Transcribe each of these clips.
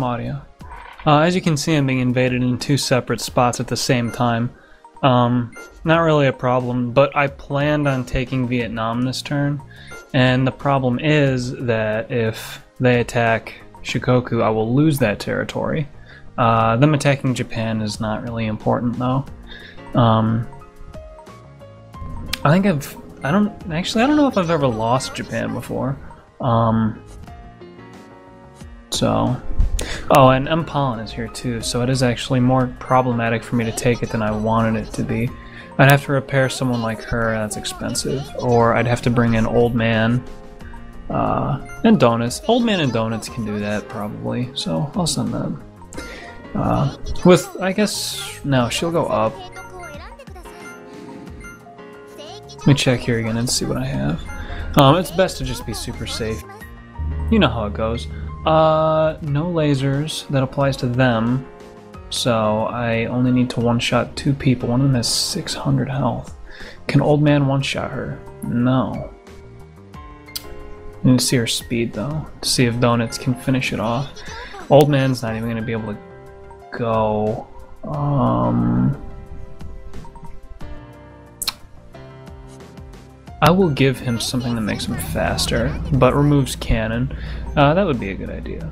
some audio. As you can see, I'm being invaded in 2 separate spots at the same time. Not really a problem, but I planned on taking Vietnam this turn, and the problem is that if they attack Shikoku, I will lose that territory. Them attacking Japan is not really important though. I don't know if I've ever lost Japan before. Oh, and Mpalin is here too, so it is actually more problematic for me to take it than I wanted it to be. I'd have to repair someone like her, that's expensive, or I'd have to bring in Old Man and Donuts. Old Man and Donuts can do that probably, so I'll send them. I guess, no, she'll go up. Let me check here again and see what I have. It's best to just be super safe. You know how it goes. No lasers. That applies to them. So I only need to one-shot 2 people. One of them has 600 health. Can Old Man one-shot her? No. I need to see her speed though, to see if Donuts can finish it off. Old Man's not even going to be able to go. I will give him something that makes him faster, but removes cannon. That would be a good idea.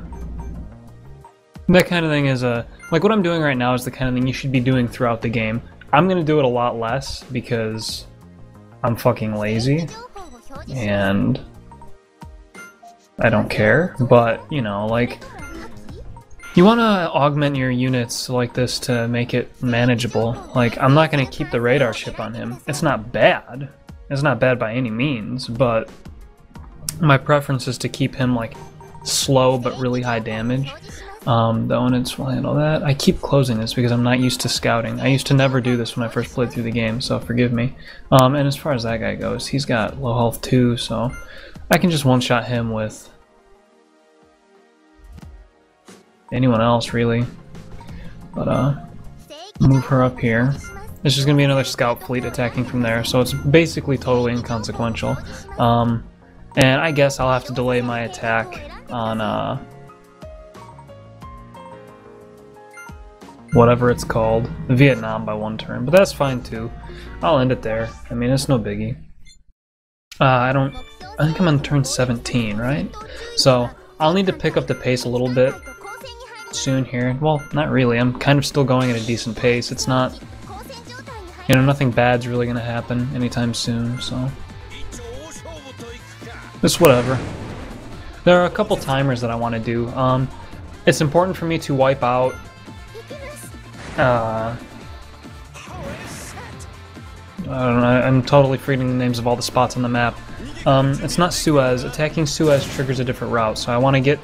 That kind of thing is like what I'm doing right now is the kind of thing you should be doing throughout the game. I'm gonna do it a lot less because I'm fucking lazy and I don't care, but you know, like, you want to augment your units like this to make it manageable. Like, I'm not going to keep the radar chip on him. It's not bad. It's not bad by any means, but my preference is to keep him, like, slow but really high damage. Donuts will handle that. I keep closing this because I'm not used to scouting. I used to never do this when I first played through the game, so forgive me. And as far as that guy goes, he's got low health too, so I can just one-shot him with anyone else, really. But, move her up here. There's just gonna be another scout fleet attacking from there, so it's basically totally inconsequential. And I guess I'll have to delay my attack on, whatever it's called, Vietnam, by 1 turn, but that's fine too. I'll end it there. I mean, it's no biggie. I think I'm on turn 17, right? So I'll need to pick up the pace a little bit soon here. Well, not really. I'm kind of still going at a decent pace. It's not, you know, nothing bad's really gonna happen anytime soon, so it's whatever. There are a couple timers that I want to do. It's important for me to wipe out I don't know, I'm totally forgetting the names of all the spots on the map. It's not Suez. Attacking Suez triggers a different route, so I want to get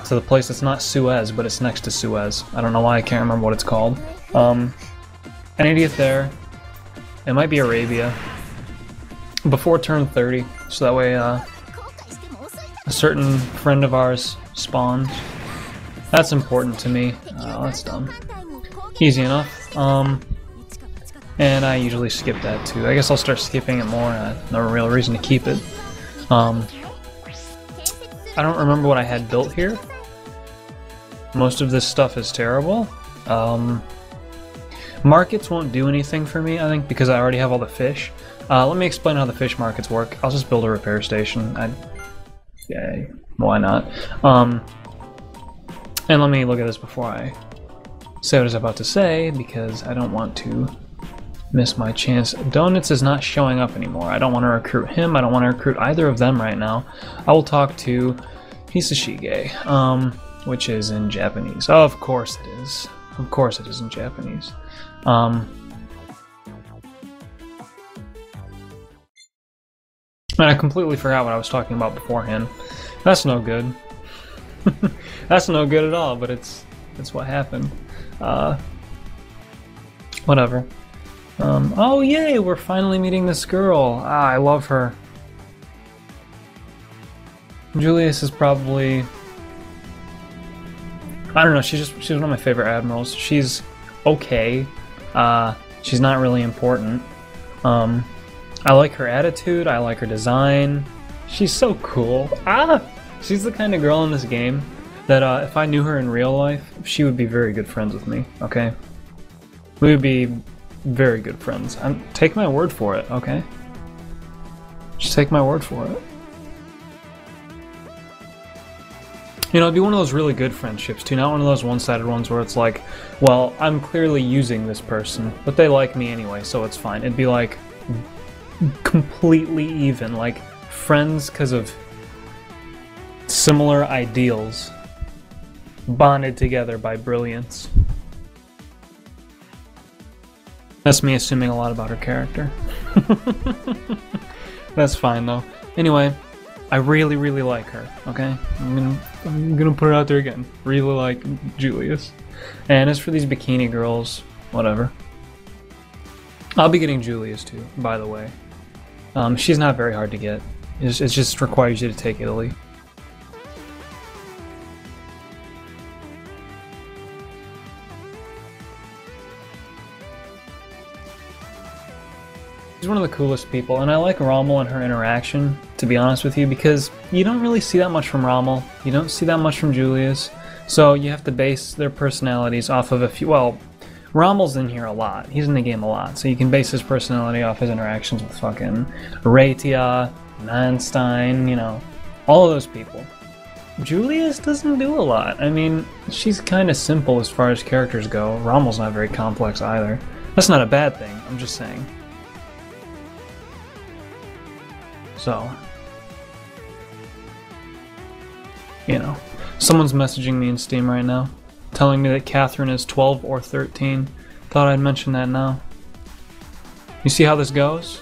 to the place that's not Suez, but it's next to Suez. I don't know why I can't remember what it's called. I need to get there. It might be Arabia. Before turn 30, so that way a certain friend of ours spawns. That's important to me. That's dumb. Easy enough. And I usually skip that too. I guess I'll start skipping it more. No real reason to keep it. I don't remember what I had built here. Most of this stuff is terrible. Markets won't do anything for me, I think, because I already have all the fish. Let me explain how the fish markets work. I'll just build a repair station. Yay, why not? And let me look at this before I say what I was about to say, because I don't want to miss my chance. Donuts is not showing up anymore. I don't want to recruit him. I don't want to recruit either of them right now. I will talk to Hisashige, which is in Japanese. Oh, of course it is. Of course it is in Japanese. And I completely forgot what I was talking about beforehand. That's no good. That's no good at all, but it's what happened. Whatever. Oh yay, we're finally meeting this girl. Ah, I love her. Julius is probably, I don't know, she's one of my favorite admirals. She's okay. She's not really important. I like her attitude, I like her design. She's so cool. Ah! She's the kind of girl in this game that if I knew her in real life, she would be very good friends with me, okay? We would be very good friends. Take my word for it, okay? Just take my word for it. You know, it'd be one of those really good friendships too, not one of those one-sided ones where it's like, well, I'm clearly using this person, but they like me anyway, so it's fine. It'd be like completely even, like friends because of similar ideals, bonded together by brilliance. That's me assuming a lot about her character. That's fine though. Anyway, I really, really like her, okay? I'm gonna put it out there again. Really like Julius. And as for these bikini girls, whatever. I'll be getting Julius too, by the way. She's not very hard to get. It just requires you to take Italy. She's one of the coolest people, and I like Rommel and her interaction, to be honest with you, because you don't really see that much from Rommel, you don't see that much from Julius, so you have to base their personalities off of a few. Well, Rommel's in here a lot, he's in the game a lot, so you can base his personality off his interactions with fucking Raitia, Manstein, you know, all of those people. Julius doesn't do a lot. I mean, she's kind of simple as far as characters go. Rommel's not very complex either. That's not a bad thing, I'm just saying. So, you know, someone's messaging me in Steam right now, telling me that Catherine is 12 or 13. Thought I'd mention that now. You see how this goes?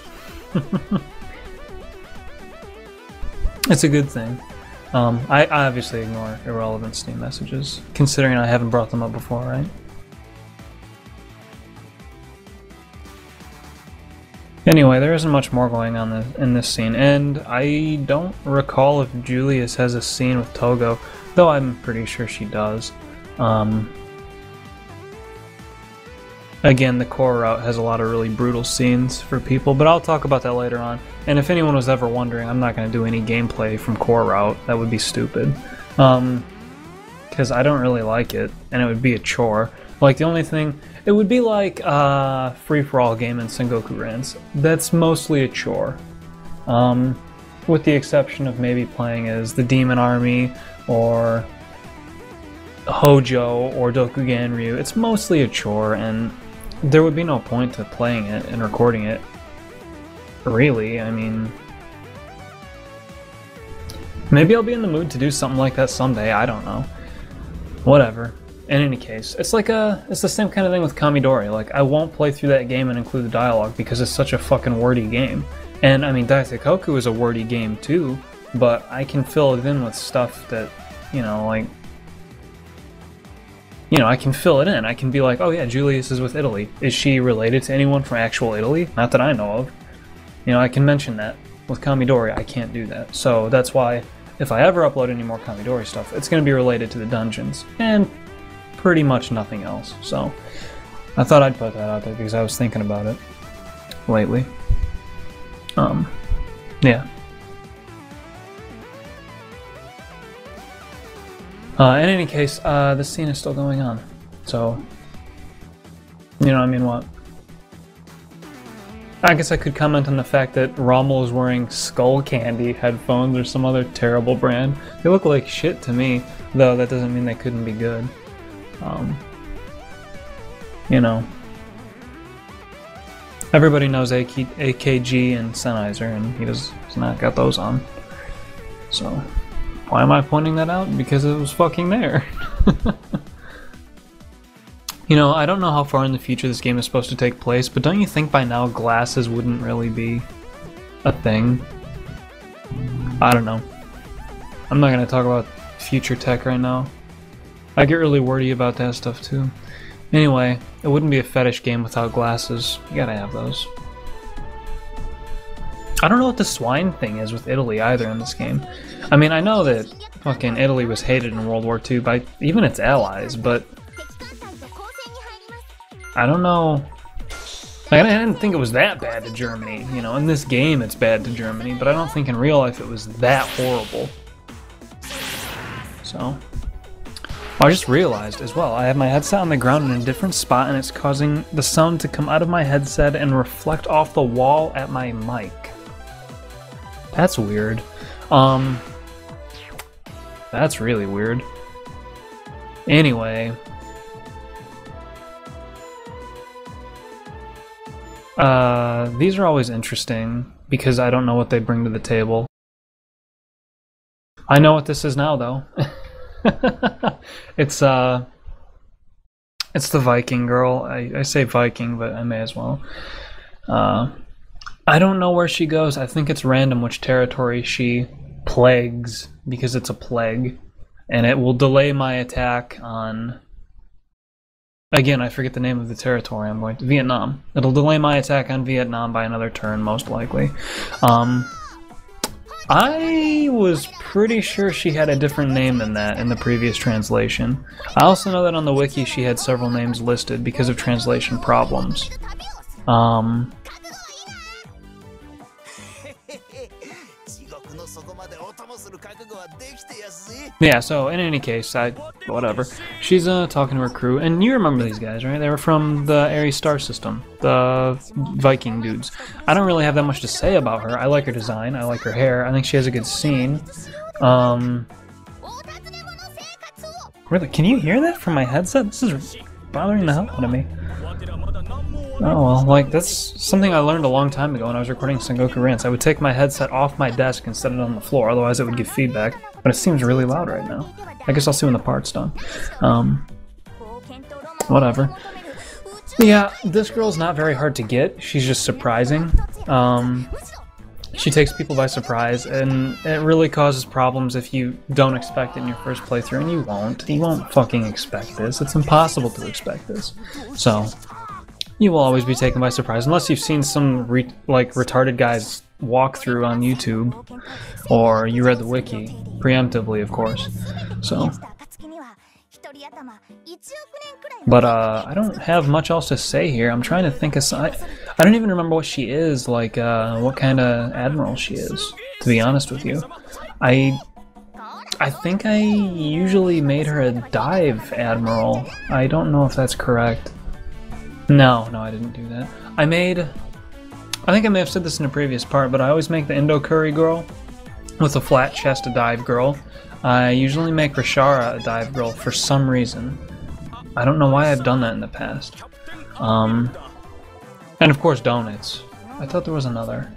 It's a good thing. I obviously ignore irrelevant Steam messages, considering I haven't brought them up before, right? Anyway, there isn't much more going on in this scene, and I don't recall if Julius has a scene with Togo, though I'm pretty sure she does. Again, the core route has a lot of really brutal scenes for people, but I'll talk about that later on. And if anyone was ever wondering, I'm not going to do any gameplay from core route. That would be stupid. Because I don't really like it, and it would be a chore. Like, the only thing... It would be like free-for-all game in Sengoku Rans. That's mostly a chore. With the exception of maybe playing as the Demon Army, or Hojo, or Dokugan Ryu. It's mostly a chore, and there would be no point to playing it and recording it. Really, I mean... Maybe I'll be in the mood to do something like that someday, I don't know. Whatever. In any case, it's the same kind of thing with Kamidori. Like, I won't play through that game and include the dialogue because it's such a fucking wordy game. And, I mean, Daiteikoku is a wordy game too, but I can fill it in with stuff that, you know, like... You know, I can fill it in. I can be like, oh yeah, Julius is with Italy. Is she related to anyone from actual Italy? Not that I know of. You know, I can mention that. With Kamidori, I can't do that. So that's why, if I ever upload any more Kamidori stuff, it's going to be related to the dungeons. And pretty much nothing else. So I thought I'd put that out there because I was thinking about it lately. Yeah. In any case, the scene is still going on. So, you know, I mean, what? I guess I could comment on the fact that Rommel is wearing Skull Candy headphones or some other terrible brand. They look like shit to me, though that doesn't mean they couldn't be good. You know, everybody knows AKG and Sennheiser, and he does not got those on. So, why am I pointing that out? Because it was fucking there. You know, I don't know how far in the future this game is supposed to take place, but don't you think by now glasses wouldn't really be a thing? I don't know. I'm not gonna talk about future tech right now. I get really wordy about that stuff too. Anyway, it wouldn't be a fetish game without glasses. You gotta have those. I don't know what the swine thing is with Italy either in this game. I mean, I know that fucking Italy was hated in World War II by even its allies, but I don't know. Like, I didn't think it was that bad to Germany. You know, in this game it's bad to Germany, but I don't think in real life it was that horrible. So, I just realized as well, I have my headset on the ground in a different spot and it's causing the sound to come out of my headset and reflect off the wall at my mic. That's weird. That's really weird. Anyway. These are always interesting because I don't know what they bring to the table. I know what this is now, though. It's the Viking girl. I say Viking, but I may as well. I don't know where she goes. I think it's random which territory she plagues because it's a plague, and it will delay my attack on. Again, I forget the name of the territory I'm going to. Vietnam. It'll delay my attack on Vietnam by another turn, most likely. I was pretty sure she had a different name than that in the previous translation. I also know that on the wiki she had several names listed because of translation problems. Yeah, so in any case, whatever. She's talking to her crew, and you remember these guys, right? They were from the Ares star system, the Viking dudes. I don't really have that much to say about her. I like her design, I like her hair, I think she has a good scene. Really, can you hear that from my headset? This is bothering the hell out of me. Oh well, like, that's something I learned a long time ago when I was recording Sengoku Rants. I would take my headset off my desk and set it on the floor, otherwise it would give feedback. But it seems really loud right now. I guess I'll see when the part's done. Whatever. Yeah, this girl's not very hard to get. She's just surprising. She takes people by surprise, and it really causes problems if you don't expect it in your first playthrough, and you won't. You won't fucking expect this. It's impossible to expect this. So, you will always be taken by surprise, unless you've seen some retarded guy's walkthrough on YouTube, or you read the wiki, preemptively, of course. So, but I don't have much else to say here. I'm trying to think of I don't even remember what she is, like what kind of admiral she is, to be honest with you. I think I usually made her a dive admiral. I don't know if that's correct. No, I didn't do that. I think I may have said this in a previous part, but I always make the Indo Curry girl with a flat chest a dive girl. I usually make Rashara a dive girl for some reason. I don't know why I've done that in the past. And of course donuts. I thought there was another.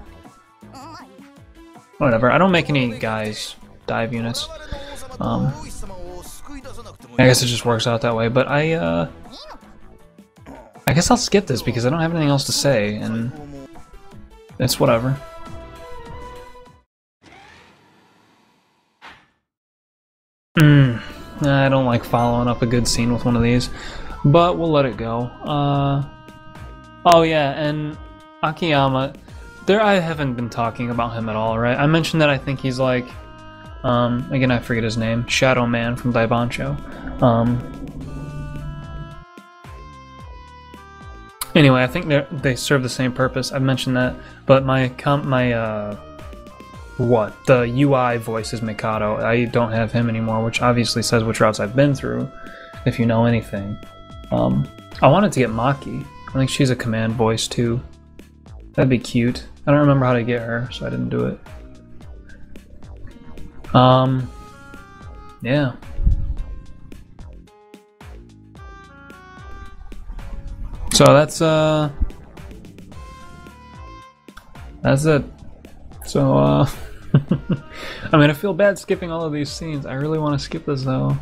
Whatever, I don't make any guys dive units. I guess it just works out that way, but I guess I'll skip this because I don't have anything else to say, and it's whatever. I don't like following up a good scene with one of these, but we'll let it go. Oh yeah, and Akiyama, I haven't been talking about him at all, right? I mentioned that I think he's like, again I forget his name, Shadow Man from Daibancho. Anyway, I think they serve the same purpose. I've mentioned that, but the UI voice is Mikado. I don't have him anymore, which obviously says which routes I've been through, if you know anything. I wanted to get Maki. I think she's a command voice too. That'd be cute. I don't remember how to get her, so I didn't do it. Yeah. So that's it. So I mean, I feel bad skipping all of these scenes. I really want to skip this though.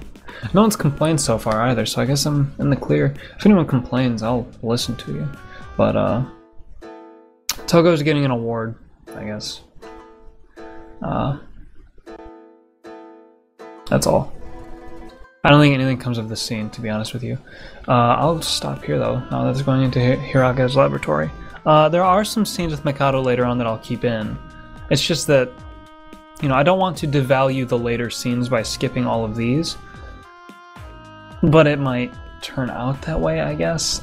No one's complained so far either, so I guess I'm in the clear. If anyone complains, I'll listen to you. But Togo's getting an award, I guess. That's all. I don't think anything comes of this scene, to be honest with you. I'll stop here though, now that it's going into Hiraga's laboratory. There are some scenes with Mikado later on that I'll keep in. It's just that, you know, I don't want to devalue the later scenes by skipping all of these. But it might turn out that way, I guess.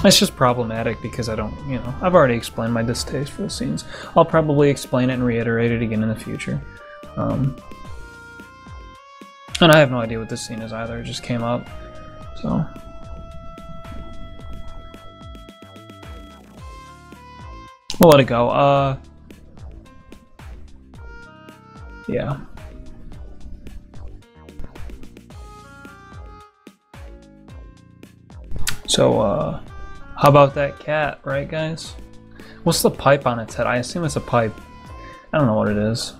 It's just problematic because I don't, you know, I've already explained my distaste for the scenes. I'll probably explain it and reiterate it again in the future. And I have no idea what this scene is either, it just came up, so. We'll let it go, yeah. So, how about that cat, right guys? What's the pipe on its head? I assume it's a pipe. I don't know what it is.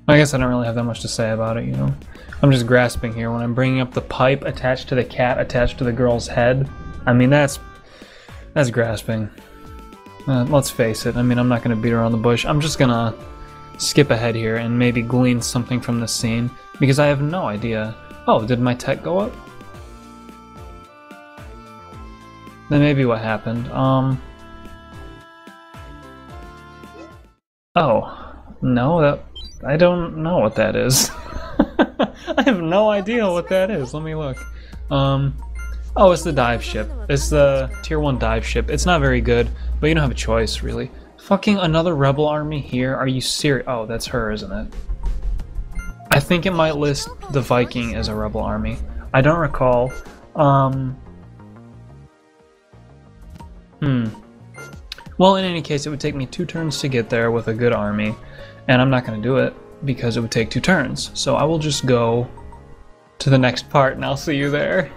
I guess I don't really have that much to say about it, you know? I'm just grasping here when I'm bringing up the pipe attached to the cat attached to the girl's head. I mean, that's grasping. Let's face it, I mean, I'm not gonna beat around the bush. I'm just gonna skip ahead here and maybe glean something from this scene, because I have no idea. Oh, did my tech go up? Then maybe what happened. Oh, no, I don't know what that is. I have no idea what that is. Let me look. Oh, it's the dive ship. It's the tier 1 dive ship. It's not very good, but you don't have a choice, really. Fucking another rebel army here? Are you serious? Oh, that's her, isn't it? I think it might list the Viking as a rebel army. I don't recall. Well, in any case, it would take me 2 turns to get there with a good army, and I'm not going to do it because it would take 2 turns. So I will just go to the next part, and I'll see you there.